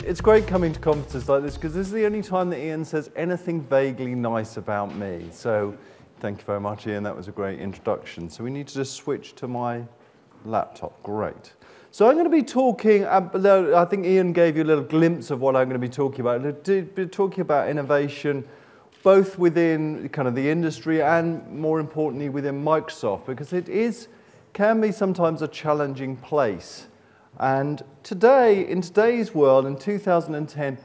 It's great coming to conferences like this because this is the only time that Ian says anything vaguely nice about me. So thank you very much, Ian. That was a great introduction. So we need to just switch to my laptop. Great. So I'm going to be talking, I think Ian gave you a little glimpse of what I'm going to be talking about. I'll be talking about innovation, both within kind of the industry and, more importantly, within Microsoft, because it can be sometimes a challenging place. And today, in today's world, in 2010,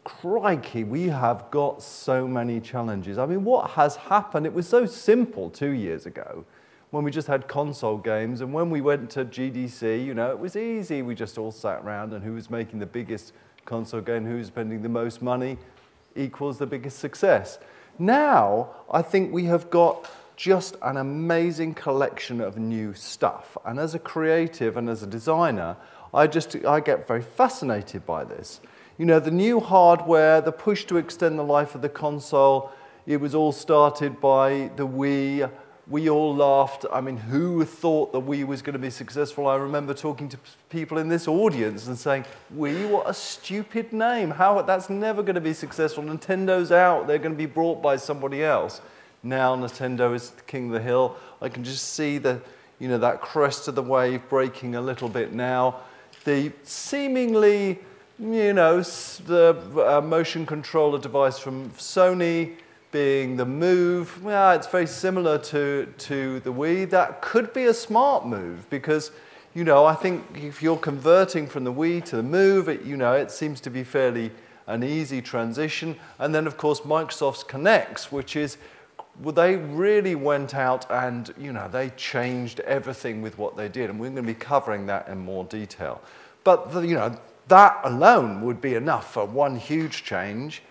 crikey, we have got so many challenges. I mean, what has happened? It was so simple 2 years ago when we just had console games, and when we went to GDC, you know, it was easy. We just all sat around, and who was making the biggest console game, who was spending the most money, equals the biggest success. Now, I think we have got just an amazing collection of new stuff. And as a creative and as a designer, I get very fascinated by this. You know, the new hardware, the push to extend the life of the console, it was all started by the Wii. We all laughed. I mean, who thought the Wii was going to be successful? I remember talking to people in this audience and saying, Wii, what a stupid name. That's never going to be successful. Nintendo's out. They're going to be bought by somebody else. Now Nintendo is the king of the hill. I can just see that crest of the wave breaking a little bit now. The seemingly, the motion controller device from Sony being the Move, well, it's very similar to the Wii. That could be a smart move because, I think if you're converting from the Wii to the Move, it seems to be fairly an easy transition. And then, of course, Microsoft's Kinect, which is, well, they really went out and, they changed everything with what they did. And we're going to be covering that in more detail. But, that alone would be enough for one huge change.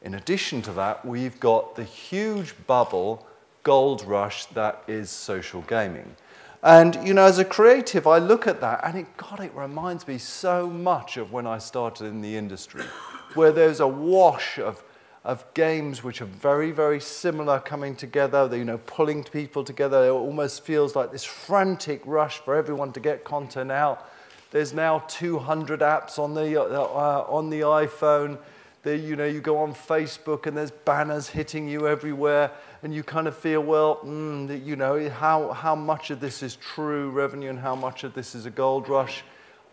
In addition to that, we've got the huge bubble, gold rush, that is social gaming. And, as a creative, I look at that, and it reminds me so much of when I started in the industry, where there's a wash of games which are very, very similar coming together, pulling people together. It almost feels like this frantic rush for everyone to get content out. There's now 200 apps on the iPhone. You go on Facebook and there's banners hitting you everywhere, and you kind of feel, well, how much of this is true revenue and how much of this is a gold rush?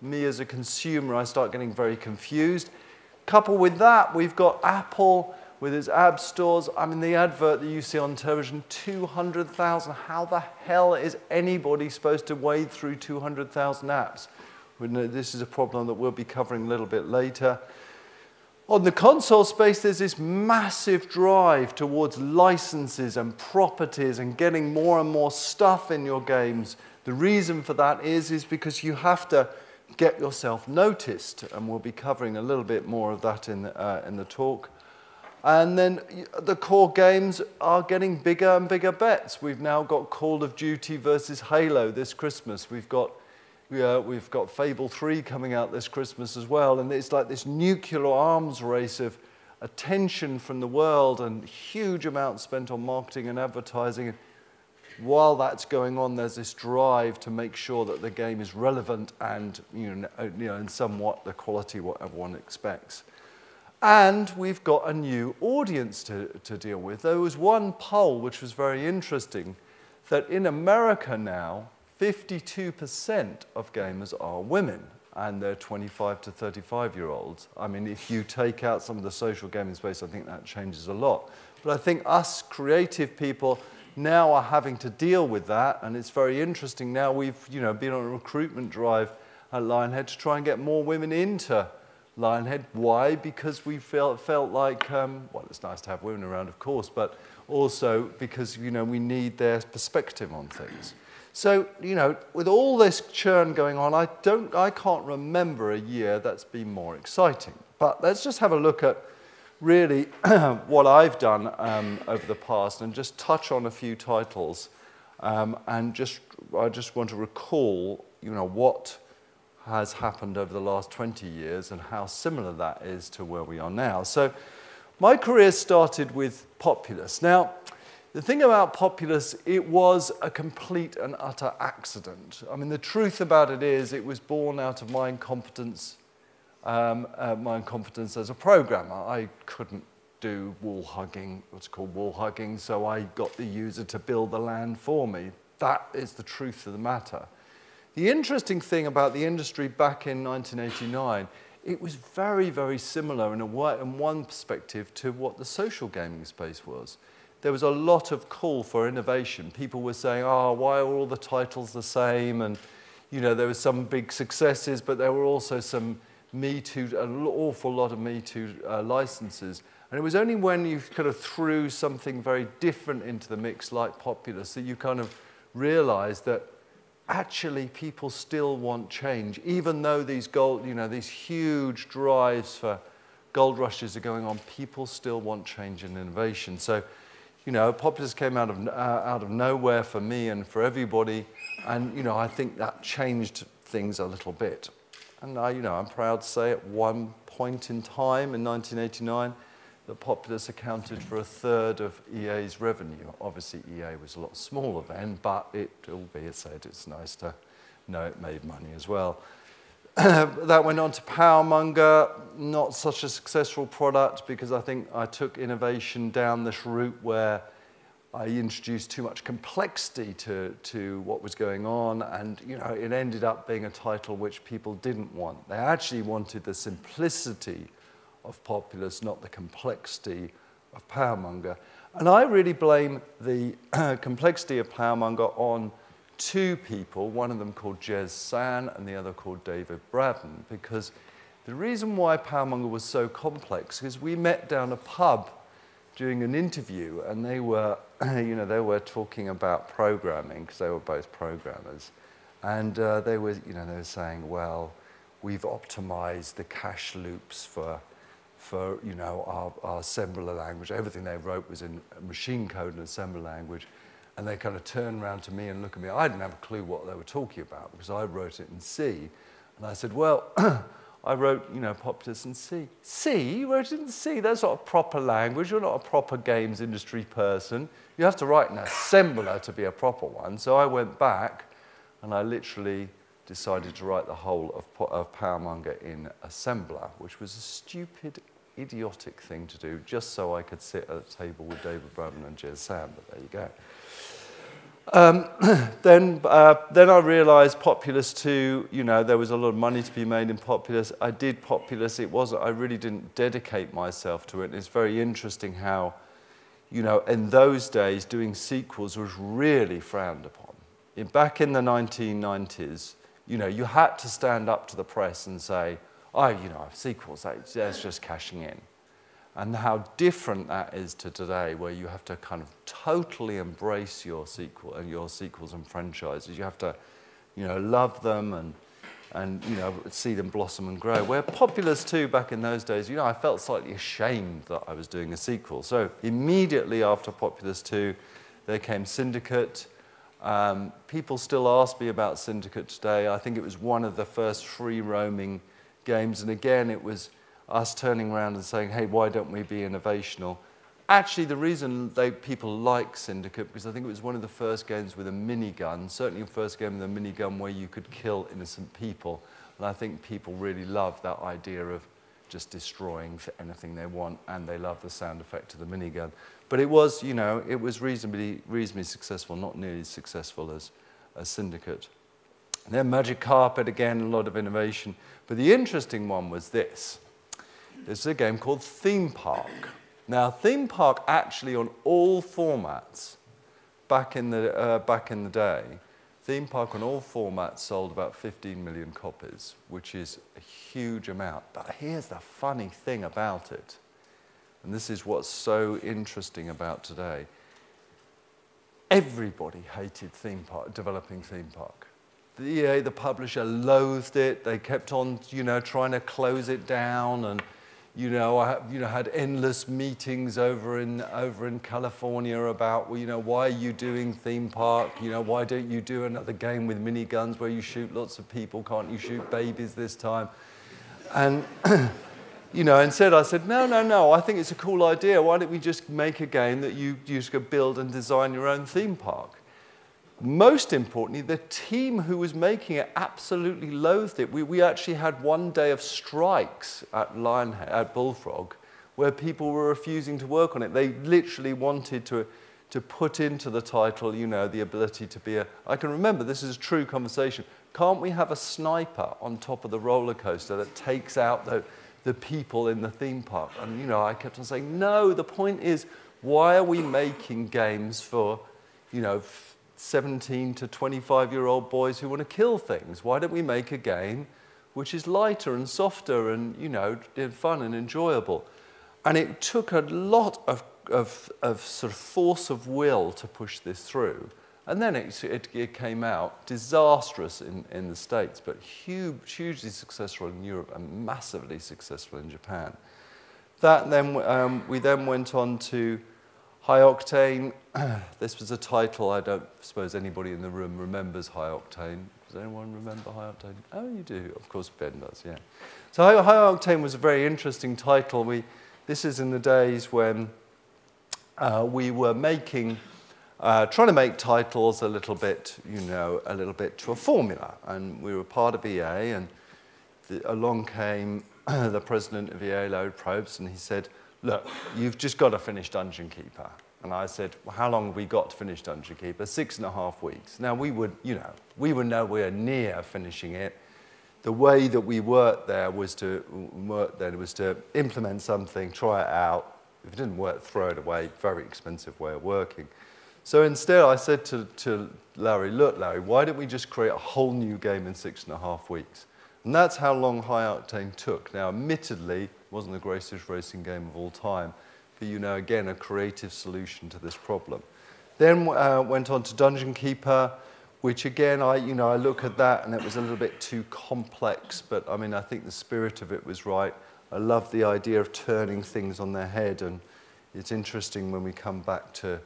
Me as a consumer, I start getting very confused. Coupled with that, we've got Apple with its app stores. I mean, the advert that you see on television, 200,000. How the hell is anybody supposed to wade through 200,000 apps? This is a problem that we'll be covering a little bit later. On the console space, there's this massive drive towards licenses and properties and getting more and more stuff in your games. The reason for that is because you have to get yourself noticed, and we'll be covering a little bit more of that in the talk. And then the core games are getting bigger and bigger bets. We've now got Call of Duty versus Halo this Christmas. We've got Fable 3 coming out this Christmas as well, and it's like this nuclear arms race of attention from the world and huge amounts spent on marketing and advertising. While that's going on, there's this drive to make sure that the game is relevant and and somewhat the quality what everyone expects. And we've got a new audience to deal with. There was one poll which was very interesting, that in America now, 52% of gamers are women, and they're 25 to 35-year-olds. I mean, if you take out some of the social gaming space, I think that changes a lot. But I think us creative people now are having to deal with that, and it's very interesting. Now we've been on a recruitment drive at Lionhead to try and get more women into Lionhead. Why? Because we felt like, well, it's nice to have women around, of course, but also because we need their perspective on things. So, with all this churn going on, I can't remember a year that's been more exciting. But let's just have a look at really what I've done over the past and just touch on a few titles. I just want to recall, what has happened over the last 20 years and how similar that is to where we are now. So, my career started with Populous. Now, the thing about Populous, it was a complete and utter accident. I mean, the truth about it is it was born out of my incompetence my confidence as a programmer. I couldn't do wall hugging, what's called wall hugging, so I got the user to build the land for me. That is the truth of the matter. The interesting thing about the industry back in 1989, it was very, very similar in one perspective to what the social gaming space was. There was a lot of call for innovation. People were saying, oh, why are all the titles the same? And you know, there were some big successes, but there were also some Me Too, an awful lot of Me Too licenses. And it was only when you kind of threw something very different into the mix, like Populous, that you kind of realized that actually people still want change, even though these these huge drives for gold rushes are going on. People still want change and innovation. So, you know, Populous came out of nowhere for me and for everybody, and you know, I think that changed things a little bit. And I'm proud to say, at one point in time in 1989, that Populous accounted for 1/3 of EA's revenue. Obviously, EA was a lot smaller then, but albeit said, it's nice to know it made money as well. That went on to Powermonger, not such a successful product because I think I took innovation down this route where I introduced too much complexity to what was going on, and you know, it ended up being a title which people didn't want. They actually wanted the simplicity of Populous, not the complexity of Powermonger. And I really blame the complexity of Powermonger on two people, one of them called Jez San and the other called David Braddon, because the reason why Powermonger was so complex is we met down a pub during an interview, and they were, they were talking about programming because they were both programmers, and they were saying, well, we've optimized the cache loops for our assembler language. Everything they wrote was in machine code and assembler language. And they kind of turned around to me and looked at me. I didn't have a clue what they were talking about because I wrote it in C. And I said, well, I wrote, Populous in C. C? You wrote it in C? That's not a proper language. You're not a proper games industry person. You have to write an assembler to be a proper one. So I went back and I literally decided to write the whole of Powermonger in assembler, which was a stupid, idiotic thing to do just so I could sit at a table with David Braddon and Jez Sam, but there you go. Then I realized Populous 2, there was a lot of money to be made in Populous. I did Populous. I really didn't dedicate myself to it. It's very interesting how, in those days, doing sequels was really frowned upon. Back in the 1990s, you had to stand up to the press and say, sequels, that's just cashing in. And how different that is to today, where you have to kind of totally embrace your sequels and franchises. You have to, love them and see them blossom and grow. Where Populous 2 back in those days, I felt slightly ashamed that I was doing a sequel. So immediately after Populous 2, there came Syndicate. People still ask me about Syndicate today. I think it was one of the first free roaming games, and again, it was us turning around and saying, hey, why don't we be innovational? Actually, the reason people like Syndicate, because I think it was one of the first games with a minigun, certainly the first game with a minigun where you could kill innocent people, and I think people really love that idea of just destroying for anything they want, and they love the sound effect of the minigun. But it was, it was reasonably successful, not nearly as successful as Syndicate. And then Magic Carpet, again, a lot of innovation. But the interesting one was this. There's a game called Theme Park. Now, Theme Park actually on all formats, back in the day, Theme Park on all formats sold about 15 million copies, which is a huge amount. But here's the funny thing about it, and this is what's so interesting about today. Everybody hated developing Theme Park. The EA, the publisher, loathed it. They kept on, trying to close it down, and I had endless meetings over in California about, why are you doing Theme Park? Why don't you do another game with miniguns where you shoot lots of people? Can't you shoot babies this time? And instead I said, no, I think it's a cool idea. Why don't we just make a game that you just go build and design your own theme park? most importantly, the team who was making it absolutely loathed it. We actually had one day of strikes at Bullfrog where people were refusing to work on it. They literally wanted to put into the title, you know, the ability to be I can remember, this is a true conversation, can't we have a sniper on top of the roller coaster that takes out the people in the theme park? And, you know, I kept on saying, no, the point is, why are we making games for, you know, 17 to 25-year-old boys who want to kill things? Why don't we make a game which is lighter and softer and, you know, fun and enjoyable? And it took a lot of sort of force of will to push this through. And then it came out disastrous in the States, but hugely successful in Europe and massively successful in Japan. That then, we then went on to High Octane. This was a title I don't suppose anybody in the room remembers High Octane. Does anyone remember High Octane? Oh, you do. Of course, Ben does, yeah. So High Octane was a very interesting title. This is in the days when we were making, trying to make titles a little bit, you know, a little bit to a formula. And we were part of EA, and along came the president of EA, Larry Probst, and he said, look, you've just got to finish Dungeon Keeper. And I said, well, how long have we got to finish Dungeon Keeper? 6.5 weeks. Now, we were nowhere near finishing it. The way that we worked there was to implement something, try it out. If it didn't work, throw it away. Very expensive way of working. So instead, I said to Larry, look, Larry, why don't we just create a whole new game in 6.5 weeks? And that's how long High Octane took. Now, admittedly, it wasn't the greatest racing game of all time, but, you know, again, a creative solution to this problem. Then went on to Dungeon Keeper, which again, I look at that and it was a little bit too complex, but I mean, I think the spirit of it was right. I love the idea of turning things on their head, and it's interesting when we come back to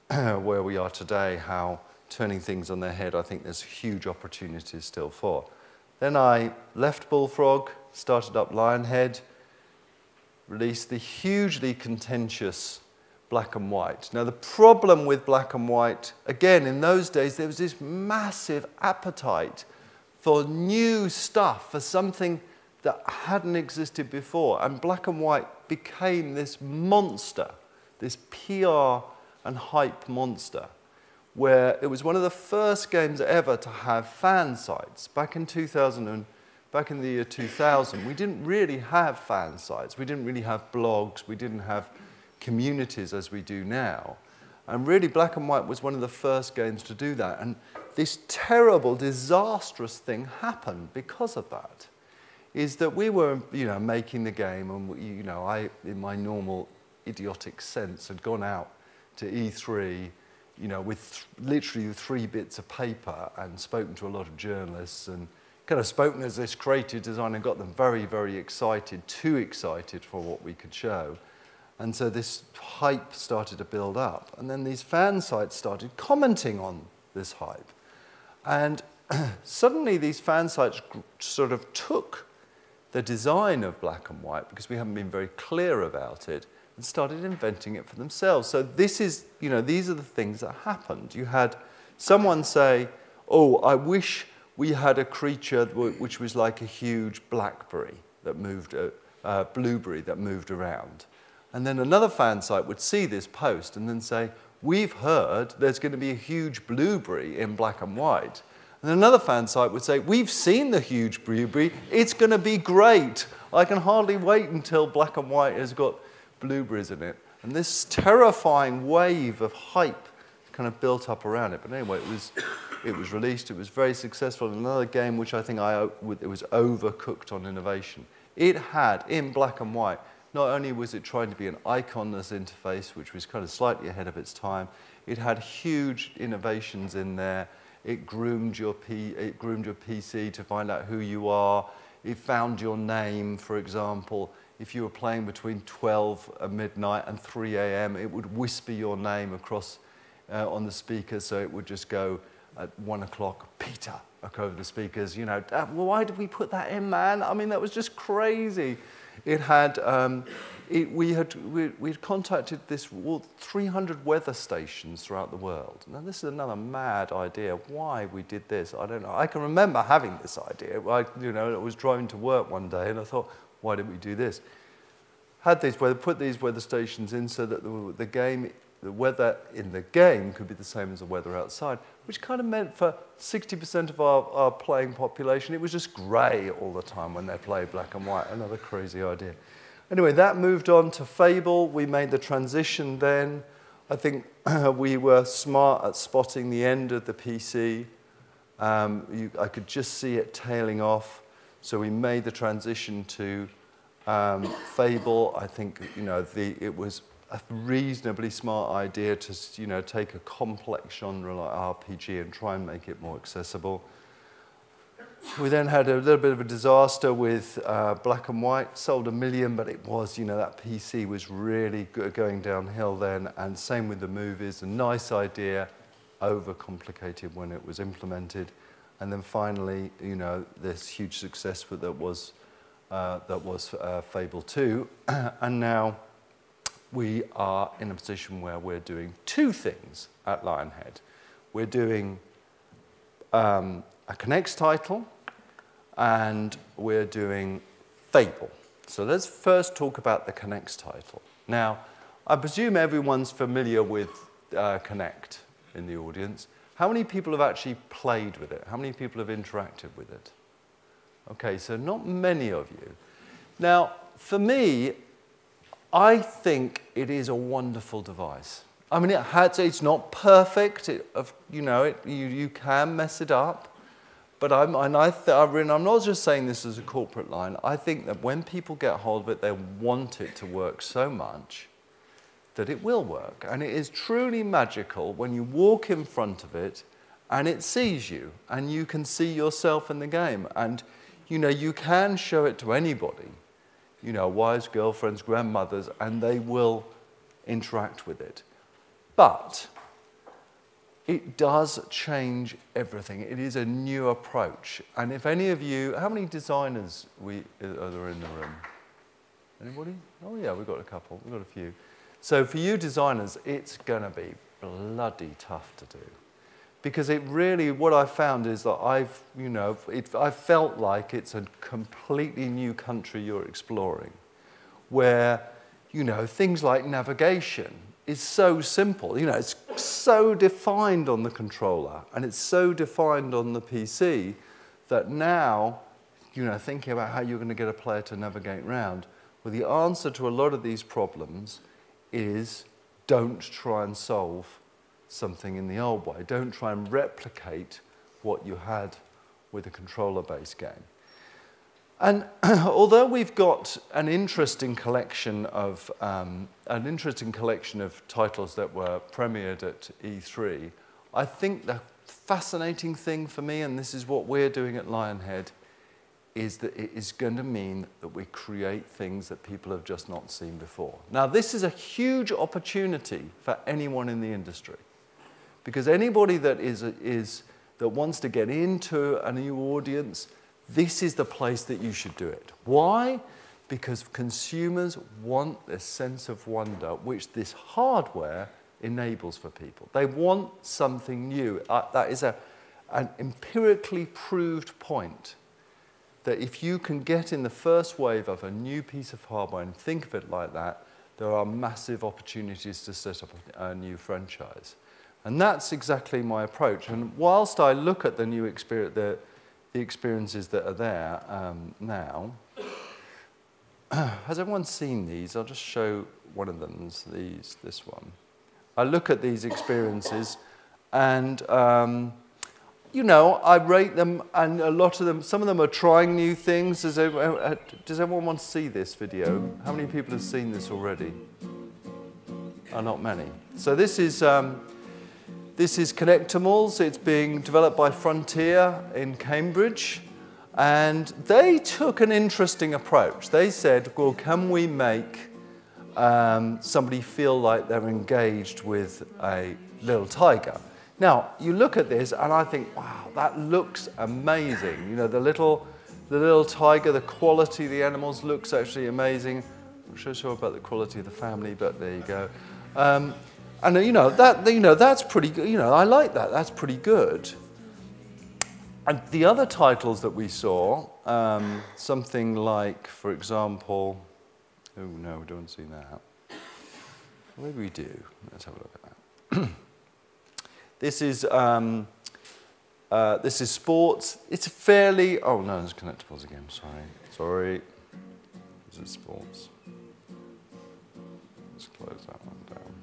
where we are today, how turning things on their head, I think there's huge opportunities still for. Then I left Bullfrog, started up Lionhead, released the hugely contentious Black and White. Now, the problem with Black and White, again, in those days, there was this massive appetite for new stuff, for something that hadn't existed before. And Black and White became this monster, this PR and hype monster, where it was one of the first games ever to have fan sites. Back in the year 2000, we didn't really have fan sites. We didn't really have blogs. We didn't have communities as we do now. And really, Black and White was one of the first games to do that. And this terrible, disastrous thing happened because of that. Is that we were, you know, making the game, and, you know, I, in my normal idiotic sense, had gone out to E3, you know, with literally 3 bits of paper and spoken to a lot of journalists and kind of spoken as this creative designer and got them very, very excited, too excited for what we could show. And so this hype started to build up. And then these fan sites started commenting on this hype. And suddenly these fan sites sort of took the design of Black and White, because we haven't been very clear about it, and started inventing it for themselves. So this is, you know, these are the things that happened. You had someone say, oh, I wish we had a creature which was like a huge blackberry that moved, blueberry that moved around. And then another fan site would see this post and then say, we've heard there's going to be a huge blueberry in Black and White. And another fan site would say, we've seen the huge blueberry, it's going to be great. I can hardly wait until Black and White has got blueberries in it. And this terrifying wave of hype kind of built up around it. But anyway, it was released, it was very successful. Another game which I think it was overcooked on innovation. It had, in Black and White, not only was it trying to be an iconless interface, which was kind of slightly ahead of its time, it had huge innovations in there. It groomed your PC to find out who you are. It found your name, for example. If you were playing between 12 midnight and 3 a.m., it would whisper your name across on the speaker, so it would just go, at 1 o'clock, Peter, over the speakers, you know, well, why did we put that in, man? I mean, that was just crazy. It had, we'd contacted 300 weather stations throughout the world. Now, this is another mad idea. Why we did this, I don't know. I can remember having this idea. I was driving to work one day, and I thought, why did we do this? Put these weather stations in so that the weather in the game could be the same as the weather outside, which kind of meant for 60% of our playing population, it was just grey all the time when they played black and white. Another crazy idea. Anyway, that moved on to Fable. We made the transition then. I think we were smart at spotting the end of the PC. I could just see it tailing off. So we made the transition to Fable. I think, it was a reasonably smart idea to, take a complex genre like RPG and try and make it more accessible. We then had a little bit of a disaster with black and white. Sold 1 million, but it was, that PC was really going downhill then. And same with the movies. A nice idea, overcomplicated when it was implemented. And then finally, this huge success that was Fable 2. And now we are in a position where we're doing 2 things at Lionhead. We're doing a Connects title, and we're doing Fable. So let's first talk about the Connects title. Now, I presume everyone's familiar with Connect in the audience. How many people have actually played with it? How many people have interacted with it? Okay, so not many of you. Now, for me, I think it is a wonderful device. I mean, it's not perfect. You can mess it up. But I'm not just saying this as a corporate line. I think that when people get hold of it, they want it to work so much that it will work. And it is truly magical when you walk in front of it and it sees you and you can see yourself in the game. And, you can show it to anybody, wives, girlfriends, grandmothers, and they will interact with it. But it does change everything. It is a new approach. And if any of you, how many designers are there in the room? Anybody? Oh yeah, we've got a couple, we've got a few. So for you designers, it's gonna be bloody tough to do. Because it really, what I found is that I felt like it's a completely new country you're exploring, where, things like navigation is so simple. It's so defined on the controller, and it's so defined on the PC that now, thinking about how you're going to get a player to navigate around, well, the answer to a lot of these problems is don't try and solve something in the old way. Don't try and replicate what you had with a controller-based game. And although we've got an interesting collection of titles that were premiered at E3, I think the fascinating thing for me, and this is what we're doing at Lionhead, is that it is going to mean that we create things that people have just not seen before. Now, this is a huge opportunity for anyone in the industry, because anybody that that wants to get into a new audience, this is the place that you should do it. Why? Because consumers want this sense of wonder, which this hardware enables for people. They want something new. That is an empirically proved point, that if you can get in the first wave of a new piece of hardware and think of it like that, there are massive opportunities to set up a new franchise. And that's exactly my approach. And whilst I look at the new experience, the experiences that are there now, has everyone seen these? I'll just show one of them, this one. I look at these experiences and, I rate them, and a lot of them, some of them are trying new things. Does everyone want to see this video? How many people have seen this already? Oh, not many. So this is Connectimals. It's being developed by Frontier in Cambridge. And they took an interesting approach. They said, well, can we make somebody feel like they're engaged with a little tiger? Now, you look at this and I think, wow, that looks amazing. You know, the little tiger, the quality of the animals looks actually amazing. I'm not so sure about the quality of the family, but there you go. And that's pretty good. You know, I like that. That's pretty good. And the other titles that we saw, something like, for example, oh no, we don't see that. Maybe we do. Let's have a look at that. This is sports. It's fairly. Oh no, it's collectibles again. Sorry. This is sports. Let's close that one down.